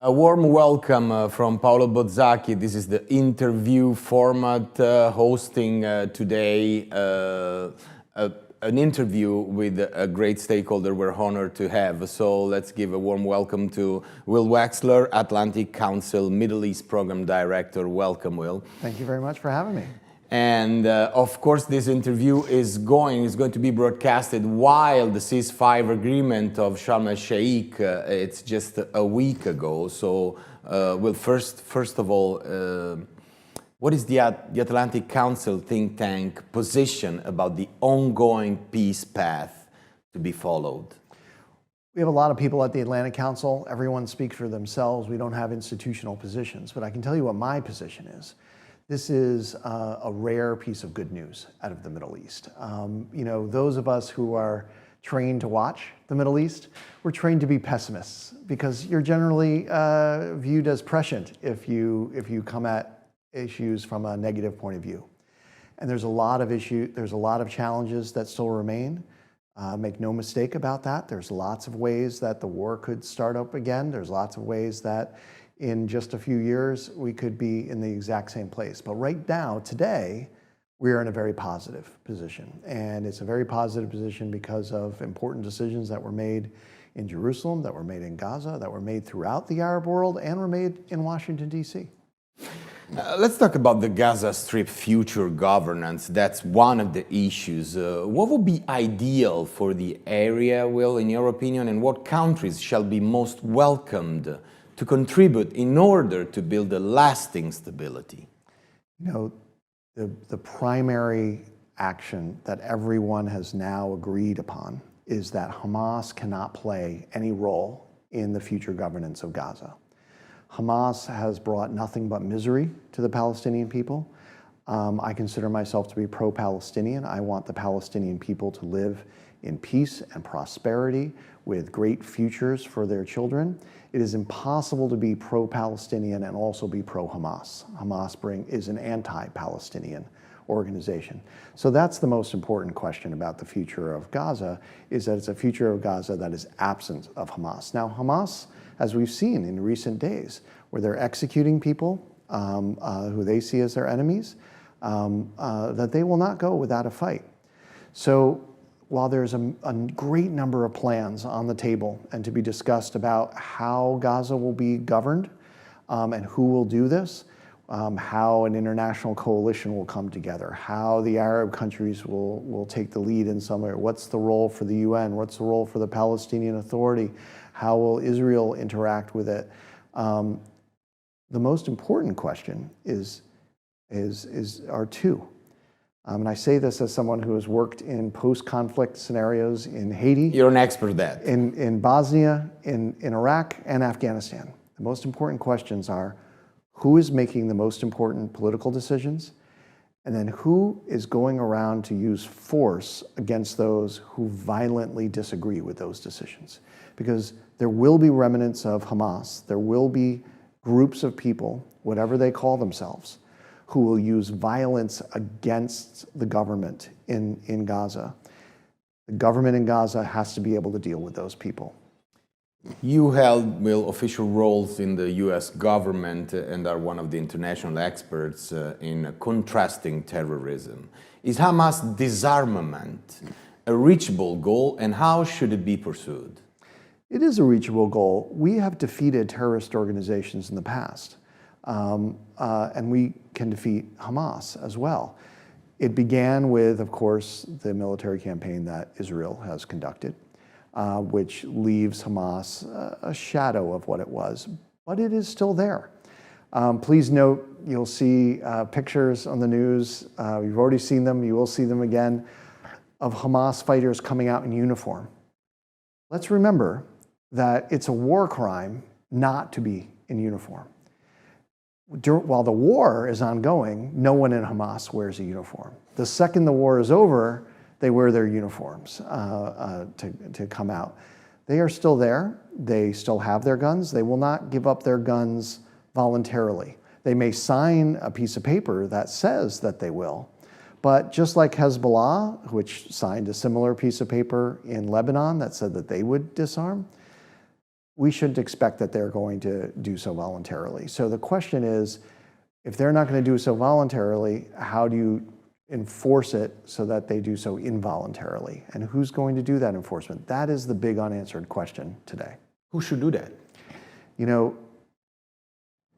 A warm welcome from Paolo Bozzacchi. This is the interview format, hosting today an interview with a great stakeholder we're honored to have. So let's give a warm welcome to Will Wechsler, Atlantic Council Middle East Program Director. Welcome, Will. Thank you very much for having me. And of course, this interview is going to be broadcasted while the ceasefire agreement of Sharm el-Sheikh, it's just a week ago. So, well, first of all, what is the Atlantic Council think tank position about the ongoing peace path to be followed? We have a lot of people at the Atlantic Council. Everyone speaks for themselves. We don't have institutional positions, but I can tell you what my position is. This is a rare piece of good news out of the Middle East. You know, those of us who are trained to watch the Middle East, we're trained to be pessimists because you're generally viewed as prescient if you come at issues from a negative point of view. And there's a lot of challenges that still remain. Make no mistake about that. There's lots of ways that the war could start up again. There's lots of ways that in just a few years, we could be in the exact same place. But right now, today, we are in a very positive position. And it's a very positive position because of important decisions that were made in Jerusalem, that were made in Gaza, that were made throughout the Arab world, and were made in Washington, D.C. Let's talk about the Gaza Strip future governance. That's one of the issues. What would be ideal for the area, Will, in your opinion, and what countries shall be most welcomed to contribute in order to build a lasting stability? You know, the primary action that everyone has now agreed upon is that Hamas cannot play any role in the future governance of Gaza. Hamas has brought nothing but misery to the Palestinian people. I consider myself to be pro-Palestinian. I want the Palestinian people to live in peace and prosperity with great futures for their children. It is impossible to be pro-Palestinian and also be pro-Hamas. Hamas is an anti-Palestinian organization. So that's the most important question about the future of Gaza, is that it's a future of Gaza that is absent of Hamas. Now, Hamas, as we've seen in recent days, where they're executing people who they see as their enemies, that they will not go without a fight. So while there's a great number of plans on the table and to be discussed about how Gaza will be governed and who will do this, how an international coalition will come together, how the Arab countries will take the lead in some area, what's the role for the UN, what's the role for the Palestinian Authority, how will Israel interact with it. The most important question are two. And I say this as someone who has worked in post-conflict scenarios in Haiti. You're an expert at that. In Bosnia, in Iraq, and Afghanistan. The most important questions are, who is making the most important political decisions? And then who is going around to use force against those who violently disagree with those decisions? Because there will be remnants of Hamas. There will be groups of people, whatever they call themselves, who will use violence against the government in Gaza. The government in Gaza has to be able to deal with those people. You held, Will, official roles in the US government and are one of the international experts in contrasting terrorism. Is Hamas disarmament a reachable goal, and how should it be pursued? It is a reachable goal. We have defeated terrorist organizations in the past. And we can defeat Hamas as well. It began with, of course, the military campaign that Israel has conducted, which leaves Hamas a shadow of what it was, but it is still there. Please note, you'll see pictures on the news, you've already seen them, you will see them again, of Hamas fighters coming out in uniform. Let's remember that it's a war crime not to be in uniform. While the war is ongoing, no one in Hamas wears a uniform. The second the war is over, they wear their uniforms to come out. They are still there. They still have their guns. They will not give up their guns voluntarily. They may sign a piece of paper that says that they will, but just like Hezbollah, which signed a similar piece of paper in Lebanon that said that they would disarm, we shouldn't expect that they're going to do so voluntarily. So the question is, if they're not going to do so voluntarily, how do you enforce it so that they do so involuntarily? And who's going to do that enforcement? That is the big unanswered question today. Who should do that? You know,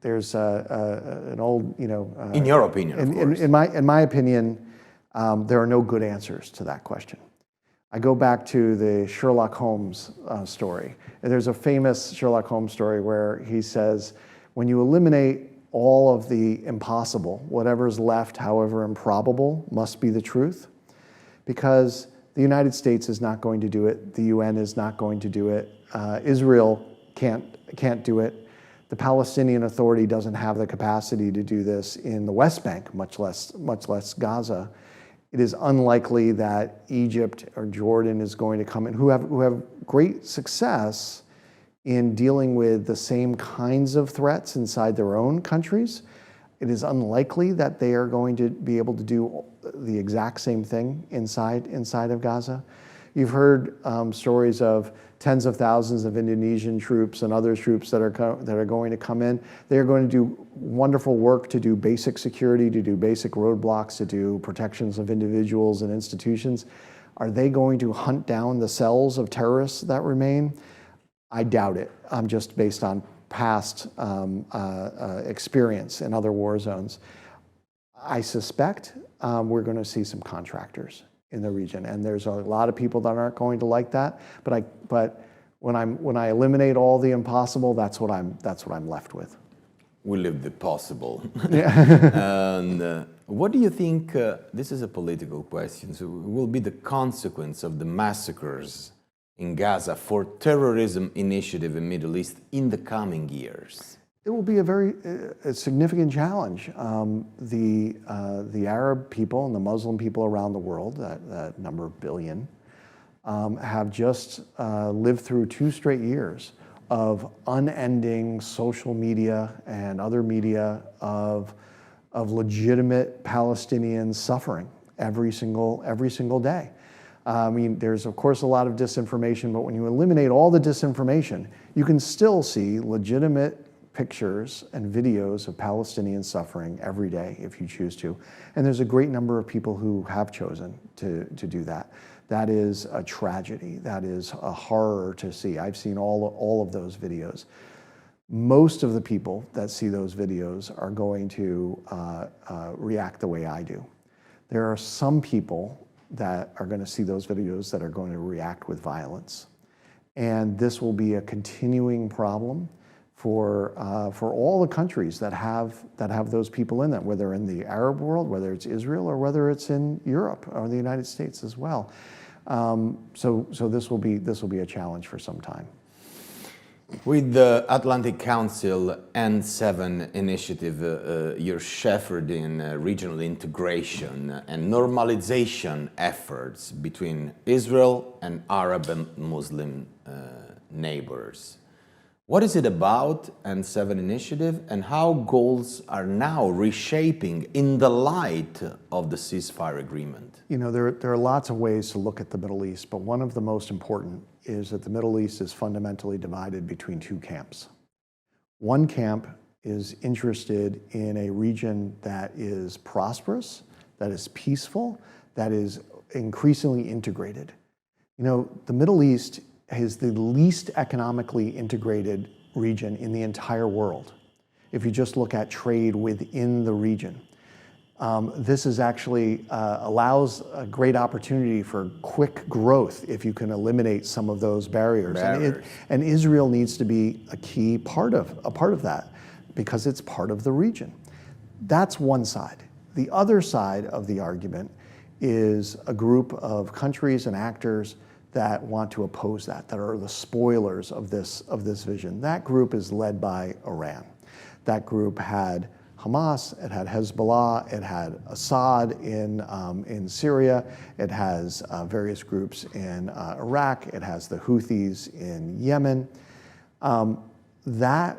there's an old, you know... in your opinion, of course. In my opinion, there are no good answers to that question. I go back to the Sherlock Holmes story. And there's a famous Sherlock Holmes story where he says, when you eliminate all of the impossible, whatever's left, however improbable, must be the truth. Because the United States is not going to do it. The UN is not going to do it. Israel can't do it. The Palestinian Authority doesn't have the capacity to do this in the West Bank, much less Gaza. It is unlikely that Egypt or Jordan is going to come in, who have great success in dealing with the same kinds of threats inside their own countries. It is unlikely that they are going to be able to do the exact same thing inside of Gaza. You've heard stories of tens of thousands of Indonesian troops and other troops that are going to come in. They are going to do wonderful work to do basic security, to do basic roadblocks, to do protections of individuals and institutions. Are they going to hunt down the cells of terrorists that remain? I doubt it, just based on past experience in other war zones. I suspect we're going to see some contractors in the region, and there's a lot of people that aren't going to like that. But when I eliminate all the impossible, that's what I'm left with. We live the possible. Yeah. And what do you think? This is a political question. So, will be the consequence of the massacres in Gaza for terrorism initiative in Middle East in the coming years? It will be a very significant challenge. The Arab people and the Muslim people around the world, that number of billion, have just lived through 2 straight years of unending social media and other media of legitimate Palestinian suffering every single day. I mean, there's of course a lot of disinformation, but when you eliminate all the disinformation, you can still see legitimate pictures and videos of Palestinian suffering every day if you choose to. And there's a great number of people who have chosen to do that. That is a tragedy. That is a horror to see. I've seen all of those videos. Most of the people that see those videos are going to react the way I do. There are some people that are going to see those videos that are going to react with violence. And this will be a continuing problem for all the countries that have those people in them, whether in the Arab world, whether it's Israel, or whether it's in Europe or the United States as well. So this will be a challenge for some time. With the Atlantic Council N7 initiative, you're shepherding regional integration and normalization efforts between Israel and Arab and Muslim neighbors. What is it about, N7 initiative, and how goals are now reshaping in the light of the ceasefire agreement? You know, there are lots of ways to look at the Middle East, but one of the most important is that the Middle East is fundamentally divided between 2 camps. One camp is interested in a region that is prosperous, that is peaceful, that is increasingly integrated. You know, the Middle East is the least economically integrated region in the entire world. If you just look at trade within the region. This is actually allows a great opportunity for quick growth if you can eliminate some of those barriers. And Israel needs to be a key part of that because it's part of the region. That's one side. The other side of the argument is a group of countries and actors that want to oppose that are the spoilers of this vision. That group is led by Iran. That group had Hamas, it had Hezbollah, it had Assad in Syria, it has various groups in Iraq, it has the Houthis in Yemen. That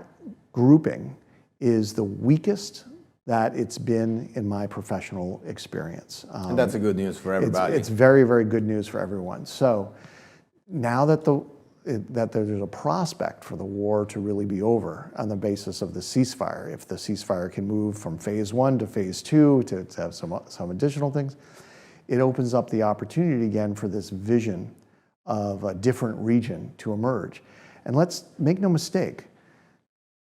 grouping is the weakest that it's been in my professional experience. And that's a good news for everybody. It's very, very good news for everyone. So now that that there's a prospect for the war to really be over on the basis of the ceasefire. If the ceasefire can move from phase 1 to phase 2 to have some additional things, it opens up the opportunity again for this vision of a different region to emerge. And let's make no mistake,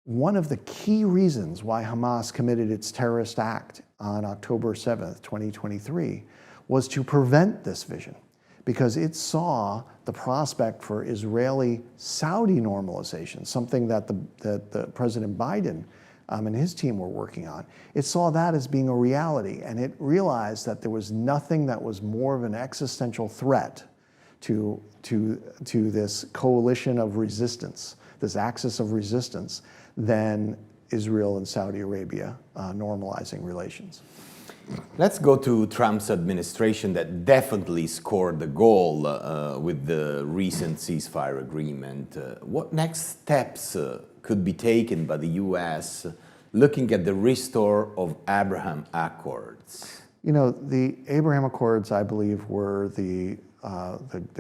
one of the key reasons why Hamas committed its terrorist act on October 7th, 2023, was to prevent this vision, because it saw the prospect for Israeli-Saudi normalization, something that the President Biden and his team were working on. It saw that as being a reality, and it realized that there was nothing that was more of an existential threat to this coalition of resistance, this axis of resistance, than Israel and Saudi Arabia normalizing relations. Let's go to Trump's administration that definitely scored the goal with the recent ceasefire agreement. What next steps could be taken by the U.S. looking at the restore of Abraham Accords? You know, the Abraham Accords, I believe, were the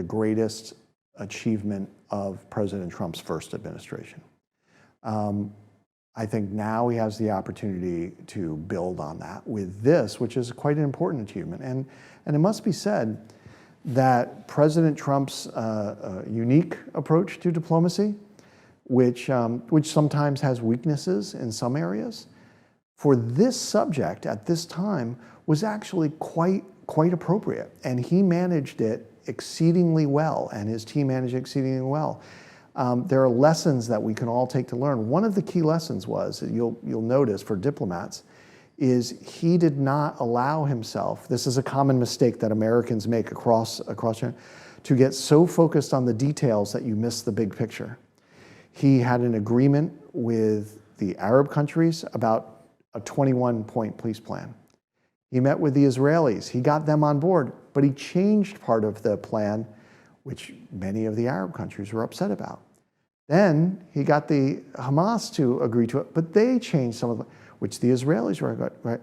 greatest achievement of President Trump's first administration. I think now he has the opportunity to build on that with this, which is quite an important achievement. And it must be said that President Trump's unique approach to diplomacy, which sometimes has weaknesses in some areas, for this subject at this time was actually quite appropriate. And he managed it exceedingly well, and his team managed it exceedingly well. There are lessons that we can all take to learn. One of the key lessons was, you'll notice for diplomats, is he did not allow himself, this is a common mistake that Americans make across to get so focused on the details that you miss the big picture. He had an agreement with the Arab countries about a 21-point peace plan. He met with the Israelis. He got them on board, but he changed part of the plan, which many of the Arab countries were upset about. Then he got the Hamas to agree to it, but they changed some of it, which the Israelis were right.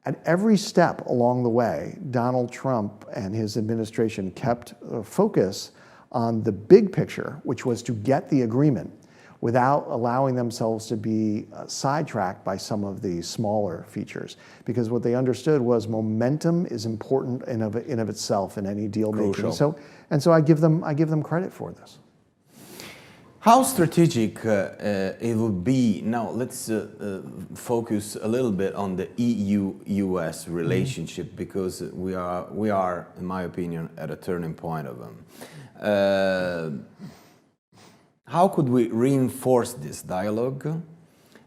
At every step along the way, Donald Trump and his administration kept focus on the big picture, which was to get the agreement without allowing themselves to be sidetracked by some of the smaller features. Because what they understood was momentum is important in of itself in any deal making. So I give them credit for this. How strategic it will be? Now let's focus a little bit on the EU-US relationship, because we are, in my opinion, at a turning point of them. How could we reinforce this dialogue?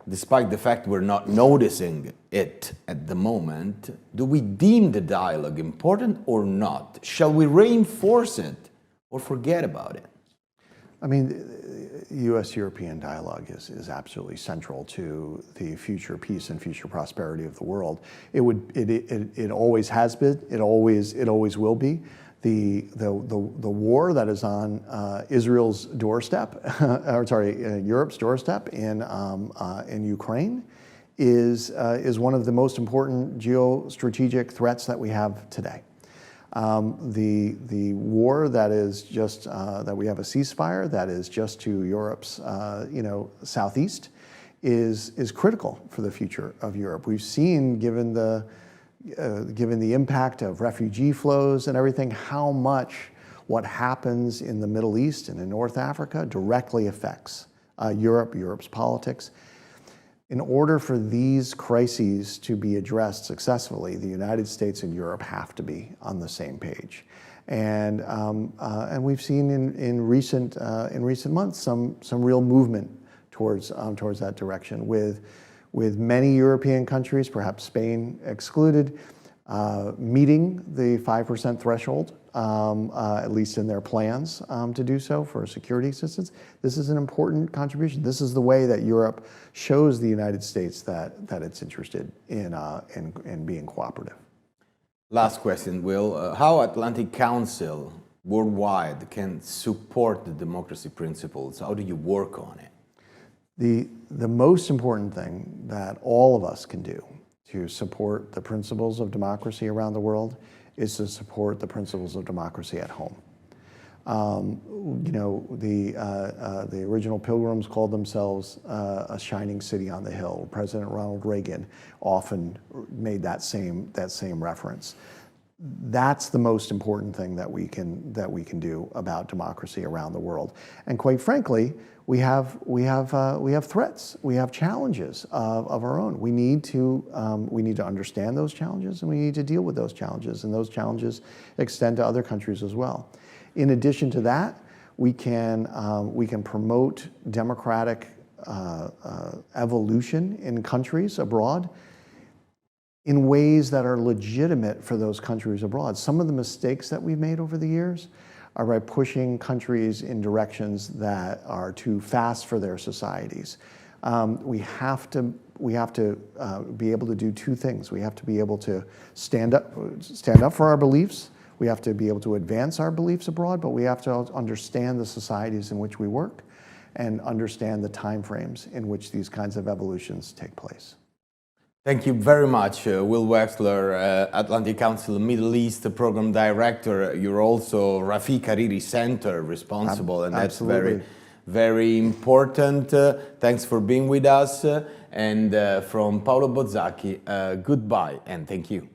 Despite the fact we're not noticing it at the moment, do we deem the dialogue important or not? Shall we reinforce it or forget about it? I mean, U.S.-European dialogue is absolutely central to the future peace and future prosperity of the world. It always has been. It always will be. The war that is on Israel's doorstep, or sorry, Europe's doorstep in Ukraine, is one of the most important geostrategic threats that we have today. The war that is just that we have a ceasefire that is just to Europe's southeast is critical for the future of Europe. We've seen, given the impact of refugee flows and everything, how much what happens in the Middle East and in North Africa directly affects Europe's politics. In order for these crises to be addressed successfully, the United States and Europe have to be on the same page. And we've seen in recent months some real movement towards that direction, with many European countries, perhaps Spain excluded, meeting the 5% threshold, at least in their plans to do so for security assistance. This is an important contribution. This is the way that Europe shows the United States that it's interested in being cooperative. Last question, Will. How Atlantic Council worldwide can support the democracy principles? How do you work on it? The most important thing that all of us can do to support the principles of democracy around the world is to support the principles of democracy at home. You know, the original pilgrims called themselves a shining city on the hill. President Ronald Reagan often made that same reference. That's the most important thing that we can do about democracy around the world. And quite frankly, we have threats, we have challenges of our own. We need to understand those challenges, and we need to deal with those challenges. And those challenges extend to other countries as well. In addition to that, we can promote democratic evolution in countries abroad in ways that are legitimate for those countries abroad. Some of the mistakes that we've made over the years are by pushing countries in directions that are too fast for their societies. We have to be able to do two things. We have to be able to stand up for our beliefs. We have to be able to advance our beliefs abroad, but we have to understand the societies in which we work and understand the timeframes in which these kinds of evolutions take place. Thank you very much, Will Wechsler, Atlantic Council Middle East Program Director. You're also Rafiq Hariri Center responsible, and that's very, very important. Thanks for being with us. And from Paolo Bozzacchi, goodbye and thank you.